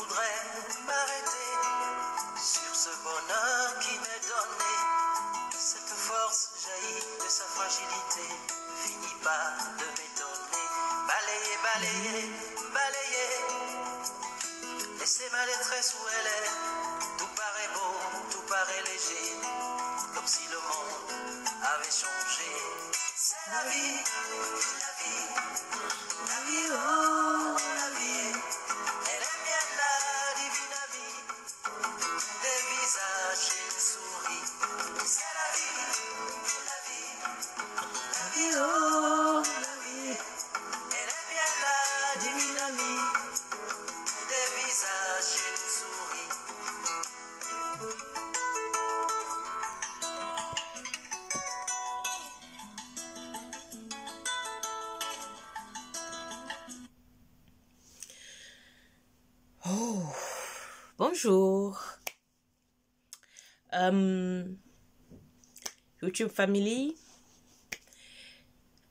voudrais m'arrêter sur ce bonheur qui m'est donné. Cette force jaillit de sa fragilité, finit pas de m'étonner. Balayer, balayer, balayer, laisser ma détresse où elle est. Tout paraît beau, tout paraît léger, comme si le monde avait changé. C'est la vie, la vie, la vie, oh, la vie. Elle est bien la divine vie, des visages et des souris. C'est la vie, la vie, la vie, oh, la vie. Elle est bien la divine vie, des visages et des souris. Oh, bonjour. YouTube family,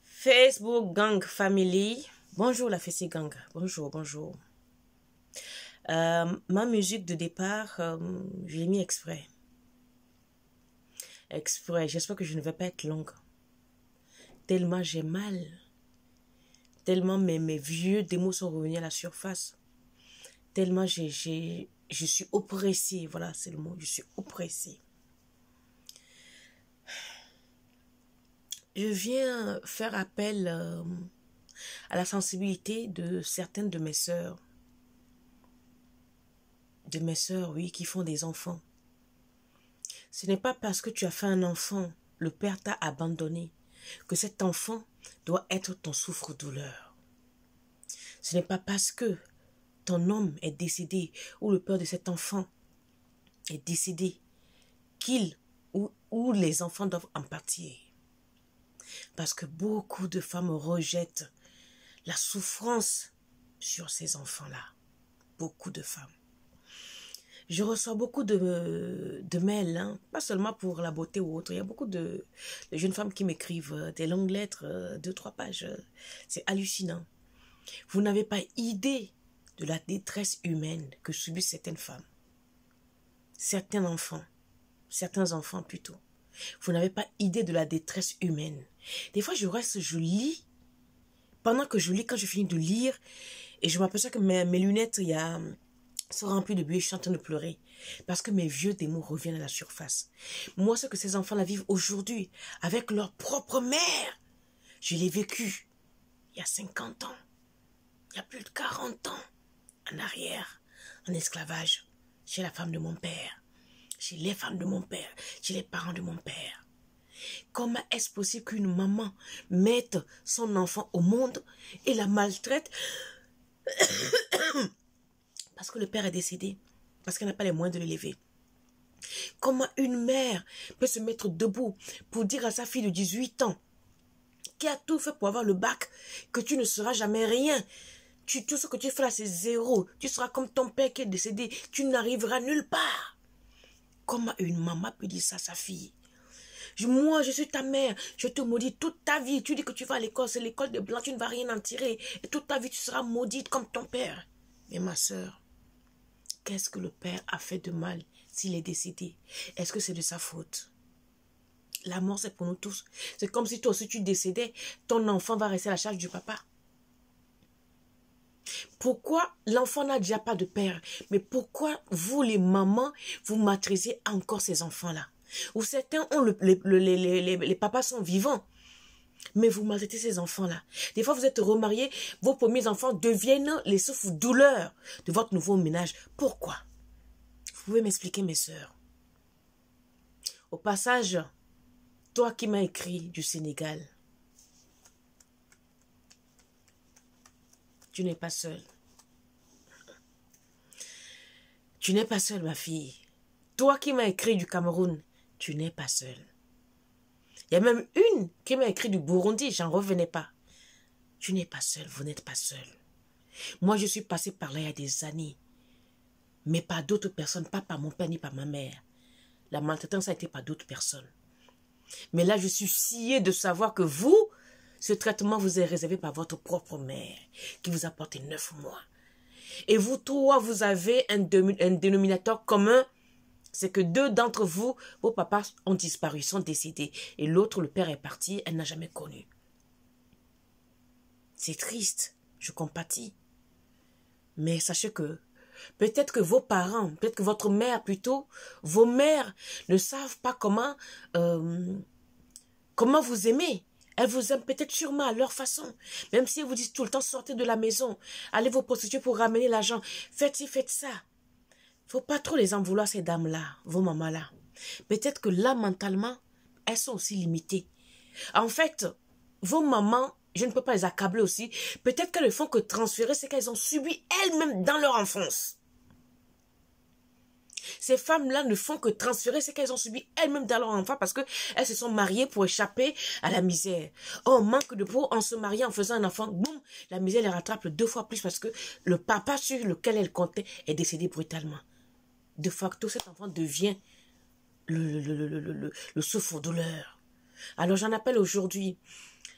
Facebook gang family. Bonjour la Fessy gang. Bonjour, bonjour. Ma musique de départ, je l'ai mis exprès. Exprès. J'espère que je ne vais pas être longue. Tellement j'ai mal. Tellement mes vieux démons sont revenus à la surface. Tellement je suis oppressée. Voilà, c'est le mot. Je suis oppressée. Je viens faire appel à la sensibilité de certaines de mes sœurs. De mes sœurs, oui, qui font des enfants. Ce n'est pas parce que tu as fait un enfant, le père t'a abandonné, que cet enfant doit être ton souffre-douleur. Ce n'est pas parce que ton homme est décédé ou le père de cet enfant est décédé qu'il ou les enfants doivent en pâtir. Parce que beaucoup de femmes rejettent la souffrance sur ces enfants-là. Beaucoup de femmes. Je reçois beaucoup de mails, hein, pas seulement pour la beauté ou autre. Il y a beaucoup de jeunes femmes qui m'écrivent des longues lettres, 2-3 pages. C'est hallucinant. Vous n'avez pas idée de la détresse humaine que subissent certaines femmes. Certains enfants plutôt. Vous n'avez pas idée de la détresse humaine. Des fois, je lis. Pendant que je lis, quand je finis de lire, et je m'aperçois que mes lunettes, sont remplies de buée, je suis en train de pleurer. Parce que mes vieux démons reviennent à la surface. Moi, ce que ces enfants-là vivent aujourd'hui, avec leur propre mère, je l'ai vécu il y a 50 ans, il y a plus de 40 ans, en arrière, en esclavage, chez la femme de mon père, chez les femmes de mon père, chez les parents de mon père. Comment est-ce possible qu'une maman mette son enfant au monde et la maltraite parce que le père est décédé, parce qu'elle n'a pas les moyens de l'élever? Comment une mère peut se mettre debout pour dire à sa fille de 18 ans, qui a tout fait pour avoir le bac, que tu ne seras jamais rien? Tout ce que tu fais là, c'est zéro. Tu seras comme ton père qui est décédé. Tu n'arriveras nulle part. Comment une maman peut dire ça à sa fille? Moi, je suis ta mère. Je te maudis toute ta vie. Tu dis que tu vas à l'école. C'est l'école des blancs. Tu ne vas rien en tirer. Et toute ta vie, tu seras maudite comme ton père. Mais ma soeur, qu'est-ce que le père a fait de mal s'il est décédé? Est-ce que c'est de sa faute? La mort, c'est pour nous tous. C'est comme si toi aussi tu décédais. Ton enfant va rester à la charge du papa. Pourquoi l'enfant n'a déjà pas de père? Mais pourquoi vous, les mamans, vous maîtrisez encore ces enfants-là? Ou certains ont les papas sont vivants, mais vous maltraitez ces enfants-là. Des fois, vous êtes remariés, vos premiers enfants deviennent les souffres-douleurs de votre nouveau ménage. Pourquoi? Vous pouvez m'expliquer, mes sœurs? Au passage, toi qui m'as écrit du Sénégal, tu n'es pas seule. Tu n'es pas seule, ma fille. Toi qui m'as écrit du Cameroun, tu n'es pas seule. Il y a même une qui m'a écrit du Burundi, j'en revenais pas. Tu n'es pas seule, vous n'êtes pas seule. Moi, je suis passée par là il y a des années. Mais par d'autres personnes, pas par mon père ni par ma mère. La maltraitance a été par d'autres personnes. Mais là, je suis sciée de savoir que vous, ce traitement vous est réservé par votre propre mère, qui vous a porté 9 mois. Et vous trois, vous avez un dénominateur commun. C'est que 2 d'entre vous, vos papas ont disparu, sont décédés. Et l'autre, le père est parti, elle n'a jamais connu. C'est triste, je compatis. Mais sachez que peut-être que vos parents, peut-être que votre mère plutôt, vos mères ne savent pas comment vous aimer. Elles vous aiment peut-être sûrement à leur façon. Même si elles vous disent tout le temps, sortez de la maison, allez vous prostituer pour ramener l'argent, faites ci, faites ça. Faut pas trop les en vouloir, ces dames-là, vos mamans-là. Peut-être que là, mentalement, elles sont aussi limitées. En fait, vos mamans, je ne peux pas les accabler aussi. Peut-être qu'elles ne font que transférer ce qu'elles ont subi elles-mêmes dans leur enfance. Ces femmes-là ne font que transférer ce qu'elles ont subi elles-mêmes dans leur enfance parce qu'elles se sont mariées pour échapper à la misère. Oh, manque de peau, en se mariant, en faisant un enfant, boum, la misère les rattrape 2 fois plus parce que le papa sur lequel elles comptaient est décédé brutalement. De facto, cet enfant devient le souffre-douleur. Alors j'en appelle aujourd'hui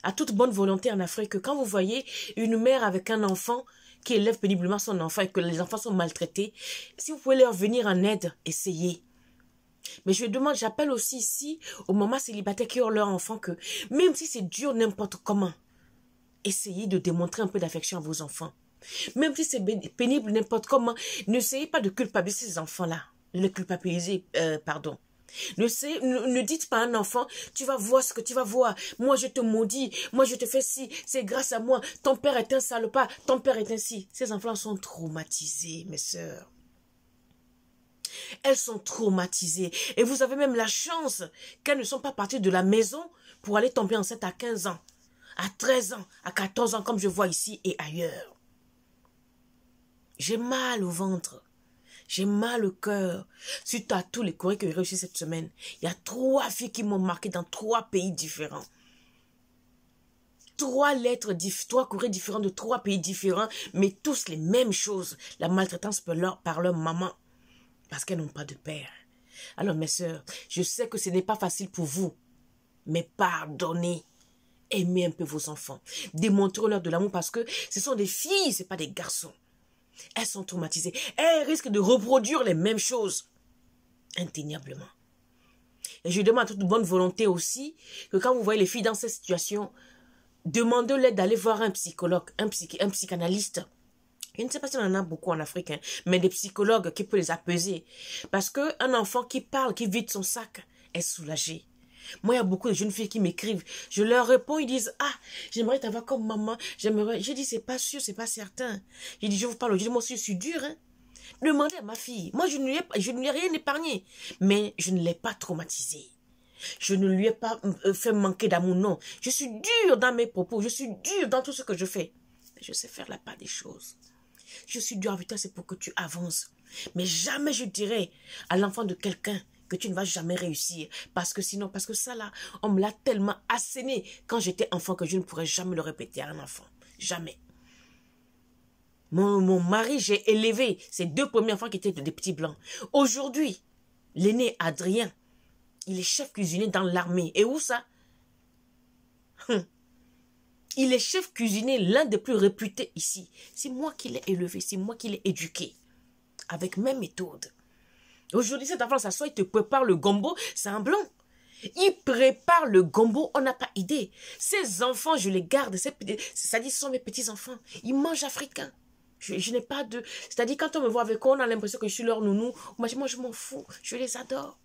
à toute bonne volonté en Afrique que quand vous voyez une mère avec un enfant qui élève péniblement son enfant et que les enfants sont maltraités, si vous pouvez leur venir en aide, essayez. Mais j'appelle aussi ici aux mamans célibataires qui ont leur enfant que même si c'est dur n'importe comment, essayez de démontrer un peu d'affection à vos enfants. Même si c'est pénible n'importe comment, n'essayez pas de culpabiliser ces enfants-là. Les culpabiliser, pardon. Ne dites pas à un enfant, tu vas voir ce que tu vas voir. Moi, je te maudis. Moi, je te fais ci. C'est grâce à moi. Ton père est un salopard. Ton père est ainsi. Ces enfants sont traumatisés, mes sœurs. Elles sont traumatisées. Et vous avez même la chance qu'elles ne sont pas parties de la maison pour aller tomber enceinte à 15 ans, à 13 ans, à 14 ans, comme je vois ici et ailleurs. J'ai mal au ventre. J'ai mal au cœur. Suite à tous les courriers que j'ai reçus cette semaine, il y a 3 filles qui m'ont marqué dans 3 pays différents. 3 lettres, 3 courriers différents de 3 pays différents, mais tous les mêmes choses. La maltraitance par leur maman, parce qu'elles n'ont pas de père. Alors mes sœurs, je sais que ce n'est pas facile pour vous, mais pardonnez. Aimez un peu vos enfants. Démontrez-leur de l'amour parce que ce sont des filles, ce n'est pas des garçons. Elles sont traumatisées. Elles risquent de reproduire les mêmes choses. Indéniablement. Et je demande à toute bonne volonté aussi que quand vous voyez les filles dans cette situation, demandez-leur d'aller voir un psychologue, un psychanalyste. Je ne sais pas si on en a beaucoup en Afrique, hein, mais des psychologues qui peuvent les apaiser. Parce qu'un enfant qui parle, qui vide son sac, est soulagé. Moi, il y a beaucoup de jeunes filles qui m'écrivent. Je leur réponds, ils disent, ah, j'aimerais t'avoir comme maman. J'aimerais. Je dis, c'est pas sûr, c'est pas certain. Je dis, je vous parle, je dis, moi aussi, je suis dure. Hein. Demandez à ma fille. Moi, je ne lui ai rien épargné. Mais je ne l'ai pas traumatisée. Je ne lui ai pas fait manquer d'amour, non. Je suis dure dans mes propos. Je suis dure dans tout ce que je fais. Je sais faire la part des choses. Je suis dure avec toi, c'est pour que tu avances. Mais jamais je dirais à l'enfant de quelqu'un que tu ne vas jamais réussir. Parce que sinon, parce que ça là, on me l'a tellement asséné quand j'étais enfant que je ne pourrais jamais le répéter à un enfant. Jamais. Mon mari, j'ai élevé ses 2 premiers enfants qui étaient des petits blancs. Aujourd'hui, l'aîné Adrien, il est chef cuisinier dans l'armée. Et où ça? Il est chef cuisinier, l'un des plus réputés ici. C'est moi qui l'ai élevé, c'est moi qui l'ai éduqué. Avec mes méthodes. Aujourd'hui, cet enfant s'assoit, il te prépare le gombo, c'est un blanc. Il prépare le gombo, on n'a pas idée. Ces enfants, je les garde, c'est-à-dire ce sont mes petits-enfants. Ils mangent africain. Je n'ai pas de... C'est-à-dire, quand on me voit avec eux, on a l'impression que je suis leur nounou. Moi, je m'en fous, je les adore.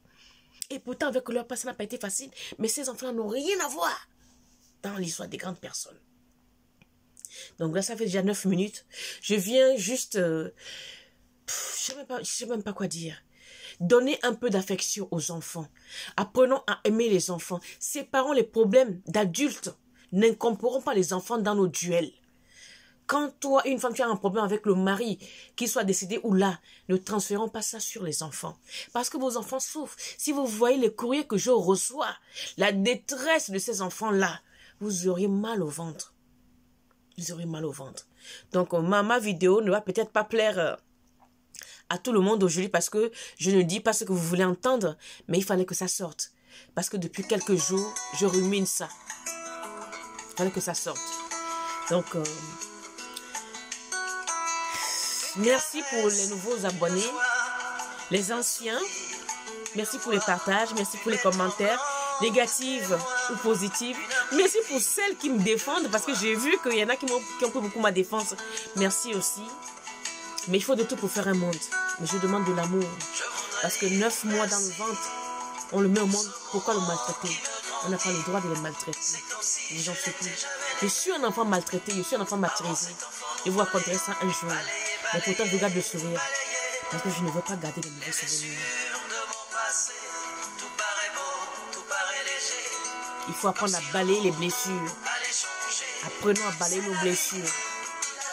Et pourtant, avec leur passé, ça n'a pas été facile. Mais ces enfants n'ont rien à voir dans l'histoire des grandes personnes. Donc là, ça fait déjà 9 minutes. Je viens juste... je ne sais même pas quoi dire. Donnez un peu d'affection aux enfants. Apprenons à aimer les enfants. Séparons les problèmes d'adultes. N'incorporons pas les enfants dans nos duels. Quand toi, une femme, tu as un problème avec le mari, qu'il soit décédé ou là, ne transférons pas ça sur les enfants. Parce que vos enfants souffrent. Si vous voyez les courriers que je reçois, la détresse de ces enfants-là, vous auriez mal au ventre. Vous aurez mal au ventre. Donc, ma vidéo ne va peut-être pas plaire à tout le monde aujourd'hui parce que je ne dis pas ce que vous voulez entendre, mais il fallait que ça sorte. Parce que depuis quelques jours, je rumine ça. Il fallait que ça sorte. Donc, Merci pour les nouveaux abonnés, les anciens. Merci pour les partages, merci pour les commentaires, négatifs ou positifs. Merci pour celles qui me défendent parce que j'ai vu qu'il y en a qui ont pris beaucoup ma défense. Merci aussi. Mais il faut de tout pour faire un monde. Mais je demande de l'amour. Parce que 9 mois dans le ventre, on le met au monde. Pourquoi le maltraiter? On n'a pas le droit de le maltraiter. J'en supplie. Je suis un enfant maltraité, je suis un enfant martyrisé. Je vous raconterai ça un jour. Mais pourtant, je garde le sourire. Parce que je ne veux pas garder de mauvais souvenirs. Il faut apprendre à balayer les blessures. Apprenons à balayer nos blessures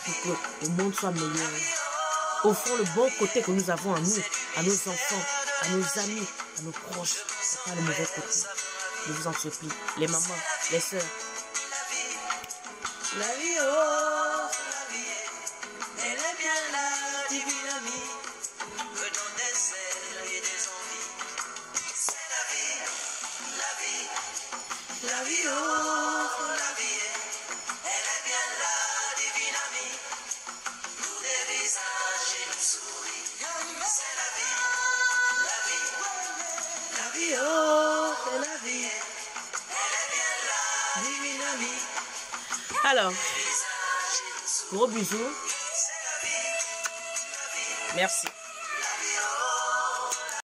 pour que le monde soit meilleur. Offrons le bon côté que nous avons en nous, à nos enfants, à nos amis, à nos proches. C'est pas le mauvais côté. Je vous en supplie. Les mamans, les sœurs. La vie, oh, la vie, elle est bien la divine amie. Venons des ailes et des envies. C'est la vie, la vie, la vie, oh, la vie, elle est bien la divine amie. Nous des visages et nous souris. C'est la vie, la vie, la vie, oh, c'est la vie. Elle est bien la divine amie. Alors, gros bisous. Merci.